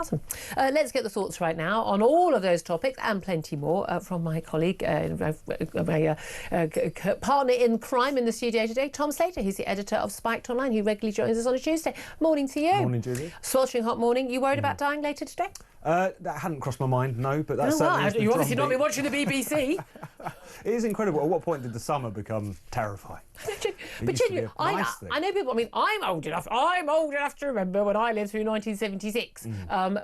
Awesome. Let's get the thoughts right now on all of those topics and plenty more from my colleague, my partner in crime in the studio today, Tom Slater. He's the editor of Spiked Online, who regularly joins us on a Tuesday. Morning to you. Morning, Julie. Sweltering hot morning. You worried about dying later today? That hadn't crossed my mind, no, but that's certainly... You've obviously not been watching the BBC. It is incredible. At what point did the summer become terrifying? But genuinely, I know people. I mean, I'm old enough to remember when I lived through 1976.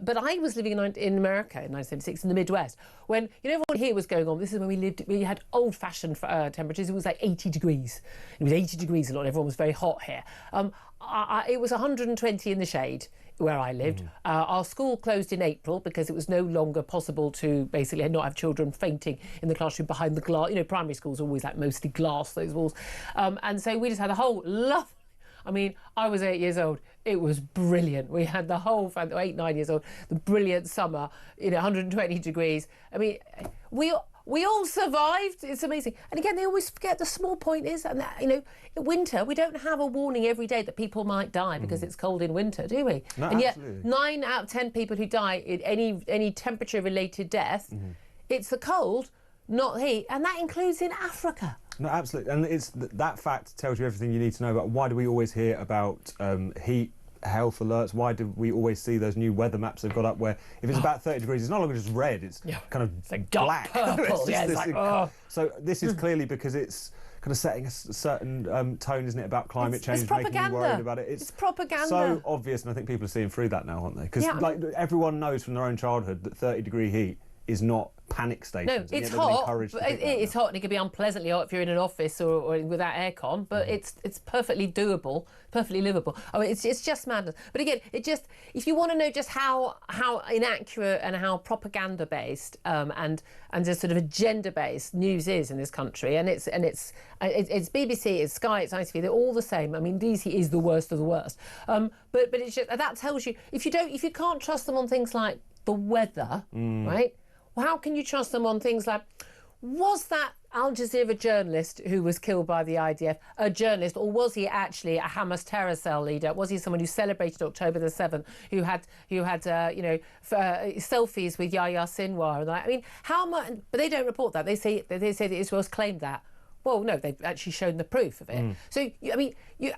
But I was living in America in 1976 in the Midwest when everyone here was going on. This is when we had old-fashioned temperatures. It was like 80 degrees. It was 80 degrees a lot. Everyone was very hot here. It was 120 in the shade where I lived. Our school closed in April because it was no longer possible to basically not have children fainting in the classroom behind the glass. Primary schools are always like mostly glass, those walls. And so we just had a whole I mean, I was 8 years old. It was brilliant. We had the whole family, 8, 9 years old, the brilliant summer, 120 degrees. I mean, we all survived. It's amazing. And again, they always forget the small point is, and in winter, we don't have a warning every day that people might die because it's cold in winter, do we? No, and yet, absolutely. 9 out of 10 people who die in any temperature-related death, it's the cold, not heat, and that includes in Africa. No, absolutely. And it's that fact tells you everything you need to know about why do we always hear about heat, health alerts. Why do we always see those new weather maps they've got up where if it's about 30 degrees, it's no longer just red, it's kind of it's like dark purple. So this is clearly because it's kind of setting a certain tone, isn't it, about climate change, it's making you worried about it. It's propaganda. So obvious, and I think people are seeing through that now, aren't they? Because everyone knows from their own childhood that 30-degree heat is not panic stations. No, it's hot. It's hot, and it can be unpleasantly hot if you're in an office or without aircon. But it's perfectly doable, perfectly livable. I mean, it's just madness. But again, if you want to know just how inaccurate and how propaganda based and just sort of agenda based news is in this country, and it's BBC, it's Sky, it's ITV, they're all the same. I mean, BBC is the worst of the worst. But it's just, that tells you if you can't trust them on things like the weather, right? Well, how can you trust them on things like, was that Al Jazeera journalist who was killed by the IDF a journalist, or was he actually a Hamas terror cell leader? Was he someone who celebrated October the 7th, who had selfies with Yahya Sinwar? I mean, how much? But they don't report that. They say that Israel's claimed that. Well, no, they've actually shown the proof of it. So,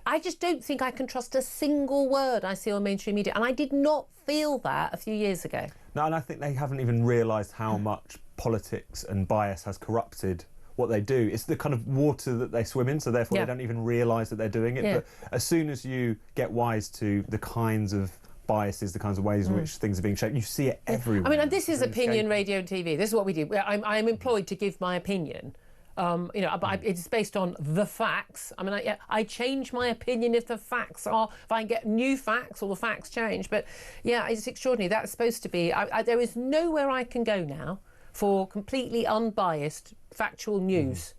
I just don't think I can trust a single word I see on mainstream media. And I did not feel that a few years ago. No, and I think they haven't even realised how much politics and bias has corrupted what they do. It's the kind of water that they swim in, so therefore they don't even realise that they're doing it. But as soon as you get wise to the kinds of biases, the kinds of ways in which things are being shaped, you see it everywhere. I mean, and this is opinion radio and TV. This is what we do. I'm employed to give my opinion. But it's based on the facts. I mean, I change my opinion if the facts are, if I get new facts or the facts change. But yeah, it's extraordinary. That's supposed to be, there is nowhere I can go now for completely unbiased factual news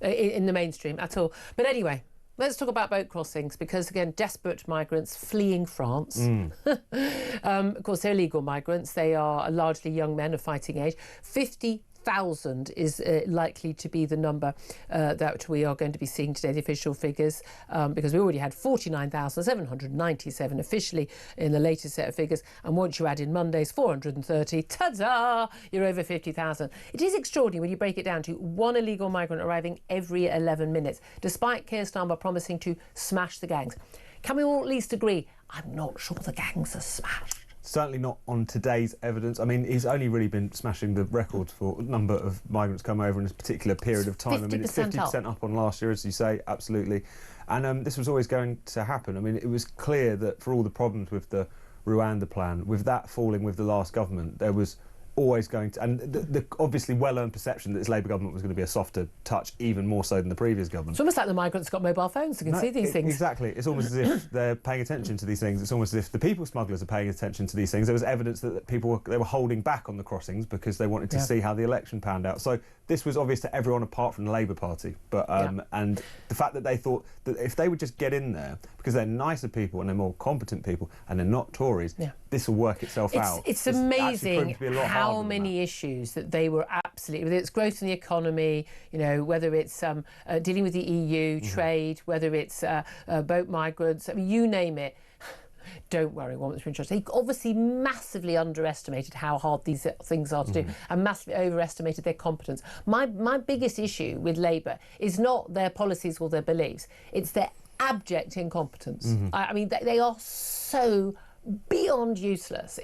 in the mainstream at all. But anyway, let's talk about boat crossings, because again, desperate migrants fleeing France. Of course, they're illegal migrants. They are largely young men of fighting age. 50,000 is likely to be the number that we are going to be seeing today, the official figures, because we already had 49,797 officially in the latest set of figures, and once you add in Monday's 430, ta-da, you're over 50,000. It is extraordinary when you break it down to one illegal migrant arriving every 11 minutes, despite Keir Starmer promising to smash the gangs. Can we all at least agree? I'm not sure the gangs are smashed. Certainly not on today's evidence. I mean, he's only really been smashing the record for number of migrants come over in this particular period of time. I mean, it's 50% up on last year, as you say, absolutely. And this was always going to happen. I mean, it was clear that for all the problems with the Rwanda plan, with that falling with the last government, there was always going to, and the obviously well-earned perception that this Labour government was going to be a softer touch, even more so than the previous government. It's almost like the migrants got mobile phones and can see these things. Exactly. It's almost as if they're paying attention to these things. It's almost as if the people smugglers are paying attention to these things. There was evidence that people were holding back on the crossings because they wanted to see how the election panned out. So this was obvious to everyone apart from the Labour Party. But and the fact that they thought that if they would just get in there, because they're nicer people and they're more competent people and they're not Tories, this will work itself out. It's amazing how many issues that they were absolutely, whether it's growth in the economy, whether it's dealing with the EU, trade, whether it's boat migrants, I mean, you name it. Don't worry, one that's been charged. They obviously massively underestimated how hard these things are to do and massively overestimated their competence. My biggest issue with Labour is not their policies or their beliefs, it's their abject incompetence. I mean, they are so beyond useless.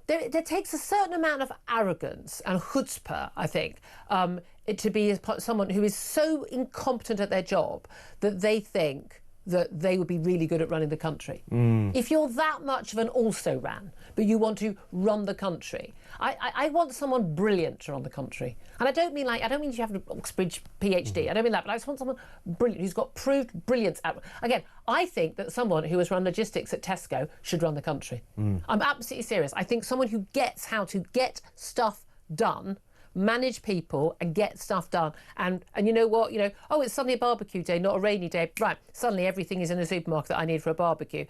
There takes a certain amount of arrogance and chutzpah, I think, to be someone who is so incompetent at their job that they think that they would be really good at running the country. If you're that much of an also-ran, but you want to run the country, I want someone brilliant to run the country. And I don't mean you have an Oxbridge PhD, I don't mean that, but I just want someone brilliant, who's got proved brilliance at... Again, I think that someone who has run logistics at Tesco should run the country. I'm absolutely serious. I think someone who gets how to get stuff done, manage people and get stuff done, and you know what, oh, it's suddenly a barbecue day, not a rainy day, right, suddenly everything is in the supermarket that I need for a barbecue.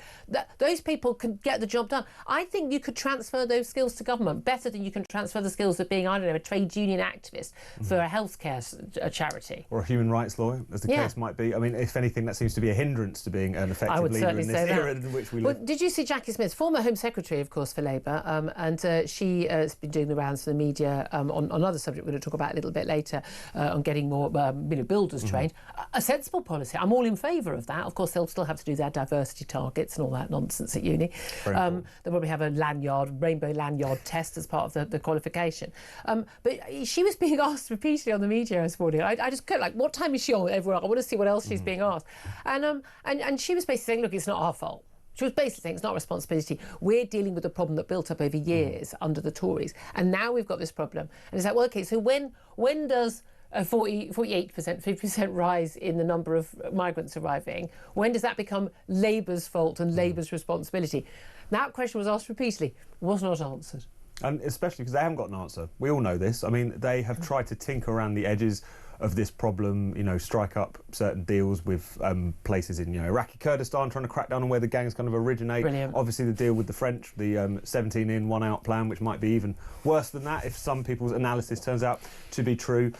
Those people can get the job done. I think you could transfer those skills to government better than you can transfer the skills of being, I don't know, a trade union activist for a healthcare charity. Or a human rights lawyer, as the case might be. I mean, if anything, that seems to be a hindrance to being an effective leader in this era in which we live. Well, did you see Jackie Smith, former Home Secretary, of course, for Labour, and she has been doing the rounds for the media on another subject we're going to talk about a little bit later, on getting more builders trained. A sensible policy. I'm all in favour of that. Of course, they'll still have to do their diversity targets and all that nonsense at uni. They'll probably have a rainbow lanyard test as part of the qualification. But she was being asked repeatedly on the media this morning. I just couldn't, like, what time is she on? Everyone, I want to see what else she's being asked. And she was basically saying, look, it's not our fault. She was basically saying it's not a responsibility. We're dealing with a problem that built up over years under the Tories, and now we've got this problem. And it's like, well, OK, so when does a 48%, 50% rise in the number of migrants arriving, when does that become Labour's fault and Labour's responsibility? That question was asked repeatedly, was not answered. And especially because they haven't got an answer. We all know this. I mean, they have tried to tinker around the edges of this problem, strike up certain deals with places in, Iraqi Kurdistan, trying to crack down on where the gangs kind of originate. Brilliant. Obviously, the deal with the French, the 17 in, 1 out plan, which might be even worse than that if some people's analysis turns out to be true.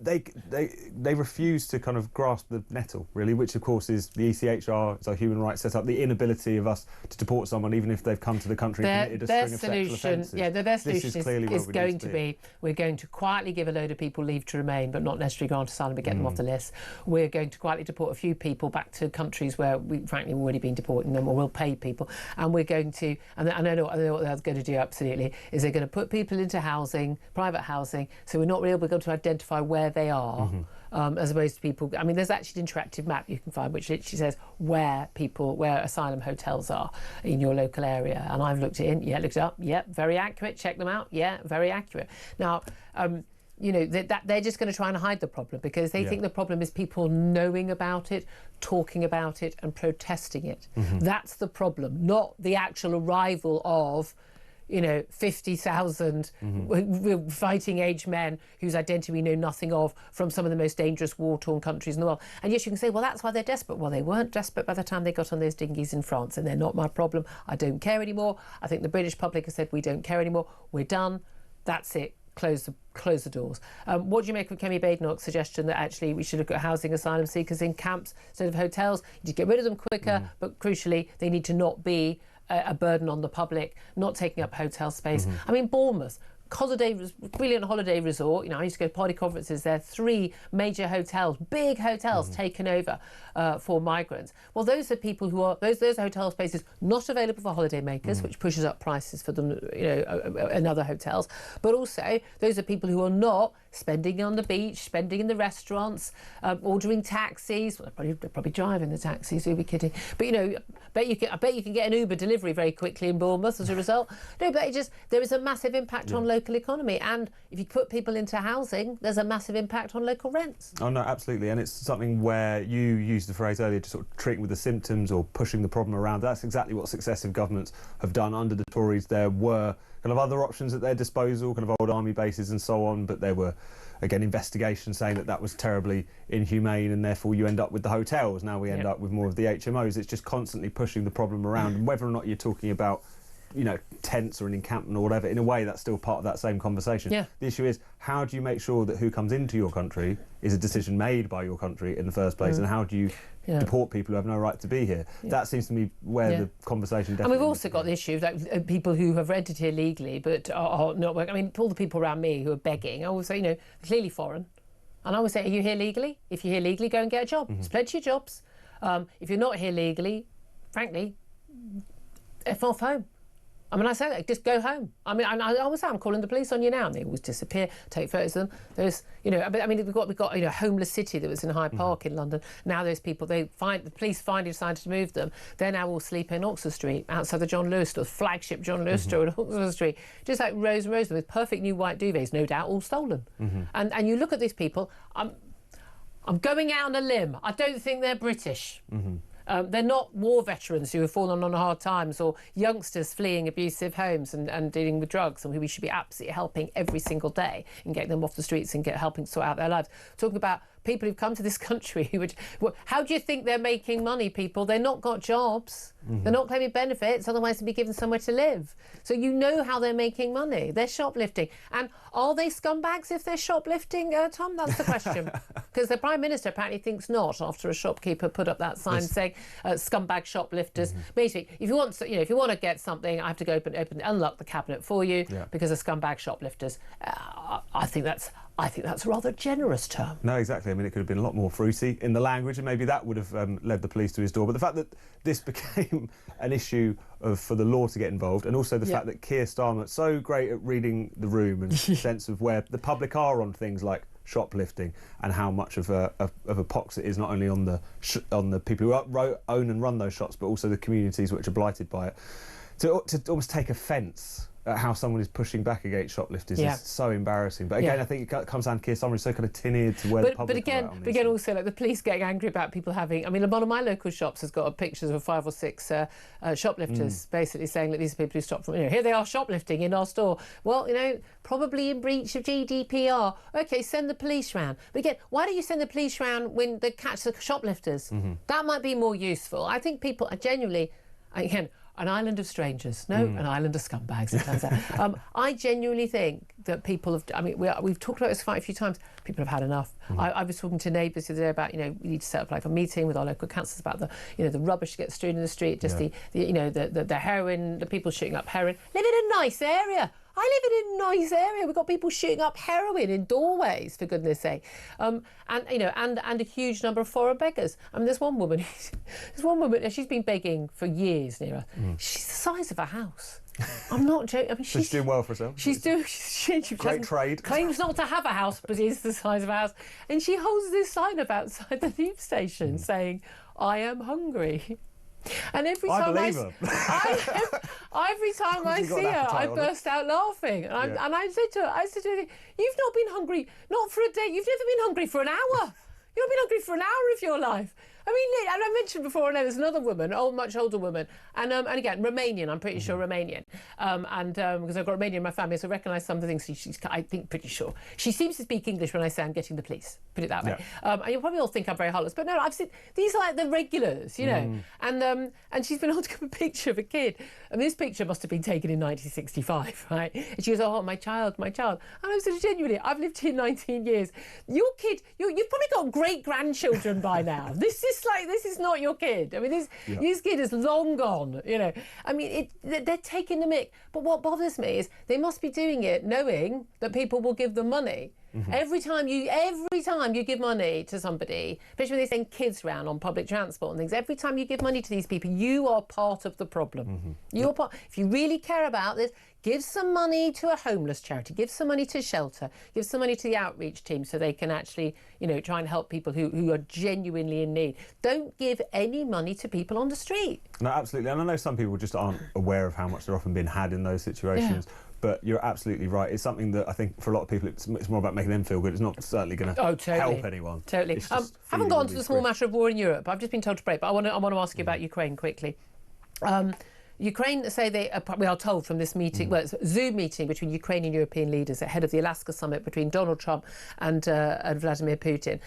They refuse to kind of grasp the nettle, really, which of course is the ECHR, it's our human rights set up, the inability of us to deport someone even if they've come to the country and committed a string of sexual offences. Yeah, their solution is going to be, we're going to quietly give a load of people leave to remain, but not necessarily grant asylum, but get them off the list. We're going to quietly deport a few people back to countries where we, frankly, have already been deporting them, or we'll pay people. And we're going to, and I know what they're going to do, absolutely, is they're going to put people into housing, private housing, so we're not really able to identify where they are, as opposed to people. I mean, there's actually an interactive map you can find which literally says where asylum hotels are in your local area. And I've looked it looked it up. Yep, very accurate. Check them out. Yeah, very accurate. Now, that they're just going to try and hide the problem because they think the problem is people knowing about it, talking about it, and protesting it. That's the problem, not the actual arrival of 50,000 fighting age men whose identity we know nothing of from some of the most dangerous war-torn countries in the world. And yes, you can say, well, that's why they're desperate. Well, they weren't desperate by the time they got on those dinghies in France, and they're not my problem. I don't care anymore. I think the British public has said, we don't care anymore. We're done. That's it. Close the doors. What do you make of Kemi Badenoch's suggestion that actually we should look at housing asylum seekers in camps instead of hotels? You get rid of them quicker, but crucially, they need to not be a burden on the public, not taking up hotel space. I mean, Bournemouth, brilliant holiday resort. I used to go to party conferences there. 3 major hotels, big hotels, taken over for migrants. Well, those are people who are those hotel spaces not available for holiday makers, which pushes up prices for them, in other hotels. But also, those are people who are not spending on the beach, spending in the restaurants, ordering taxis. Well, they're probably driving the taxis. Who'd be kidding? But I bet you can get an Uber delivery very quickly in Bournemouth as a result. No, but there is a massive impact on local economy, and if you put people into housing, there's a massive impact on local rents. Oh no, absolutely, and it's something where you used the phrase earlier, to sort of treating with the symptoms or pushing the problem around. That's exactly what successive governments have done under the Tories. There were kind of other options at their disposal, kind of old army bases and so on, but there were, again, investigations saying that was terribly inhumane, and therefore you end up with the hotels. Now we end up with more of the HMOs. It's just constantly pushing the problem around, and whether or not you're talking about tents or an encampment or whatever, in a way that's still part of that same conversation. Yeah. The issue is, how do you make sure that who comes into your country is a decision made by your country in the first place, and how do you deport people who have no right to be here? That seems to me where the conversation definitely... And we've also got the issue of like, people who have rented here legally but are not working. I mean, all the people around me who are begging, I always say, clearly foreign. And I always say, are you here legally? If you're here legally, go and get a job. There's plenty of jobs. If you're not here legally, frankly, F off home. I mean, I say that, just go home. I mean, I always say, I'm calling the police on you now, and they always disappear, take photos of them. There's, I mean, we've got a homeless city that was in Hyde Park in London. Now those people, the police finally decided to move them. They're now all sleeping in Oxford Street, outside the John Lewis store, flagship John Lewis store in Oxford Street, just like rows and rows of them with perfect new white duvets, no doubt all stolen. And you look at these people, I'm going out on a limb. I don't think they're British. They're not war veterans who have fallen on hard times, or youngsters fleeing abusive homes and dealing with drugs, and who we should be absolutely helping every single day and getting them off the streets and helping sort out their lives. Talking about people who've come to this country how do you think they're making money, people? They've not got jobs. They're not claiming benefits, otherwise they'd be given somewhere to live. So you know how they're making money. They're shoplifting. And are they scumbags if they're shoplifting, Tom? That's the question. Because the Prime Minister apparently thinks not, after a shopkeeper put up that sign saying scumbag shoplifters. Basically, if you want to get something, I have to go unlock the cabinet for you because of scumbag shoplifters. I think that's a rather generous term. No, exactly. I mean, it could have been a lot more fruity in the language, and maybe that would have led the police to his door. But the fact that this became an issue for the law to get involved, and also the fact that Keir Starmer, so great at reading the room and sense of where the public are on things like shoplifting, and how much of a pox it is, not only on the people who own and run those shops, but also the communities which are blighted by it. To almost take offence at how someone is pushing back against shoplifters is so embarrassing. But again, I think it comes down to Keir Starmer, who's so kind of tin-eared to where the public are. But again, also, like, the police getting angry about people having... I mean, one of my local shops has got pictures of 5 or 6 shoplifters, basically saying that these are people who stop from... here they are shoplifting in our store. Well, probably in breach of GDPR. OK, send the police round. But again, why don't you send the police round when they catch the shoplifters? That might be more useful. I think people are genuinely... Again, an island of strangers. No, an island of scumbags, it turns out. I genuinely think that people have... I mean, we've talked about this quite a few times. People have had enough. I was talking to neighbours the other day about, we need to set up like a meeting with our local councillors about the rubbish that gets strewn in the street, just the heroin, the people shooting up heroin. Live in a nice area. I live in a nice area. We've got people shooting up heroin in doorways, for goodness sake, and a huge number of foreign beggars. I mean, there's one woman. She's been begging for years near us. She's the size of a house. I'm not joking. I mean, she's doing well for herself. She's doing great trade. Claims not to have a house, but is the size of a house. And she holds this sign up outside the tube station saying, "I am hungry." And every time I see her, I burst out laughing. And I said to her, "You've not been hungry, not for a day. You've never been hungry for an hour. You've been hungry for an hour of your life." I mean, and I mentioned before, there's another woman, much older woman, and again, Romanian, I'm pretty sure Romanian, because I've got Romanian in my family, so I recognise some of the things she's, I think, pretty sure. She seems to speak English when I say I'm getting the police, put it that way. And you'll probably all think I'm very heartless, but no, I've seen, these are like the regulars, and she's been holding up a picture of a kid, and this picture must have been taken in 1965, right? And she goes, "Oh, my child," and I was genuinely, I've lived here 19 years. Your kid, you've probably got great-grandchildren by now. This is not your kid. I mean, this kid is long gone, I mean, they're taking the mick. But what bothers me is they must be doing it knowing that people will give them money. Every time you give money to somebody, especially when they send kids around on public transport and things, every time you give money to these people, you are part of the problem. You're part. If you really care about this, give some money to a homeless charity, give some money to shelter, give some money to the outreach team so they can actually, try and help people who are genuinely in need. Don't give any money to people on the street. No, absolutely. And I know some people just aren't aware of how much they're often being had in those situations. But you're absolutely right. It's something that I think for a lot of people it's more about making them feel good. It's not certainly going to help anyone. Totally. I haven't gone to the small matter of war in Europe. I've just been told to break, but I want to ask you about Ukraine quickly. Ukraine say we are told from this meeting, well, it's a Zoom meeting between Ukrainian and European leaders ahead of the Alaska summit between Donald Trump and Vladimir Putin.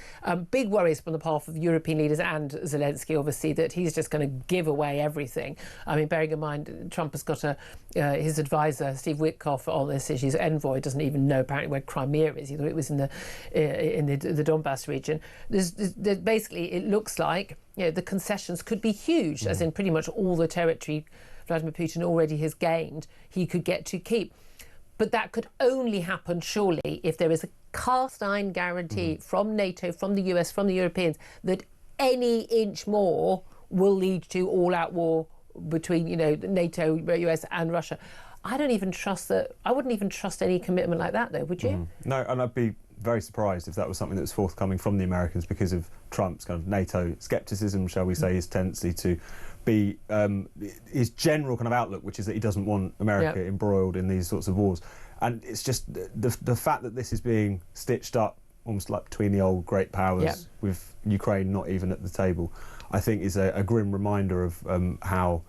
Big worries from the part of European leaders and Zelensky, obviously, that he's just going to give away everything. I mean, bearing in mind, Trump has got his advisor, Steve Witkoff, on this issue. His envoy doesn't even know apparently where Crimea is. He thought it was in the Donbass region. Basically, it looks like the concessions could be huge, as in pretty much all the territory Vladimir Putin already has gained, he could get to keep. But that could only happen, surely, if there is a cast-iron guarantee from NATO, from the US, from the Europeans, that any inch more will lead to all-out war between, NATO, US and Russia. I don't even trust that. I wouldn't even trust any commitment like that, though, would you? No, and I'd be very surprised if that was something that was forthcoming from the Americans because of Trump's kind of NATO scepticism, shall we say, his tendency to be his general kind of outlook, which is that he doesn't want America embroiled in these sorts of wars. And it's just the fact that this is being stitched up almost like between the old great powers with Ukraine not even at the table, I think is a grim reminder of how,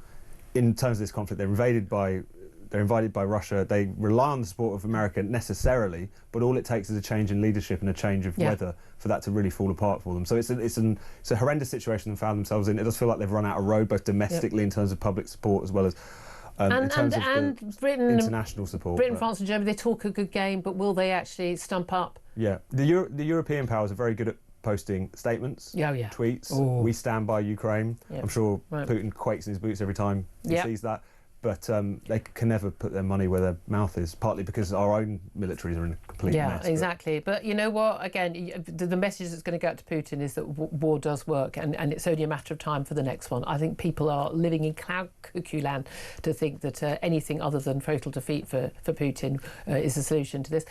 in terms of this conflict, they're invaded by Russia. They rely on the support of America necessarily, but all it takes is a change in leadership and a change of weather for that to really fall apart for them. So it's a horrendous situation they found themselves in. It does feel like they've run out of road, both domestically in terms of public support as well as in terms of Britain, international support. Britain, France and Germany, they talk a good game, but will they actually stump up? Yeah, the European powers are very good at posting statements, tweets. Ooh. We stand by Ukraine. I'm sure Putin quakes in his boots every time he sees that. But they can never put their money where their mouth is, partly because our own militaries are in a complete mess. Yeah, exactly. But you know what? Again, the message that's going to go out to Putin is that war does work, and it's only a matter of time for the next one. I think people are living in cloud cuckoo land to think that anything other than total defeat for Putin is the solution to this.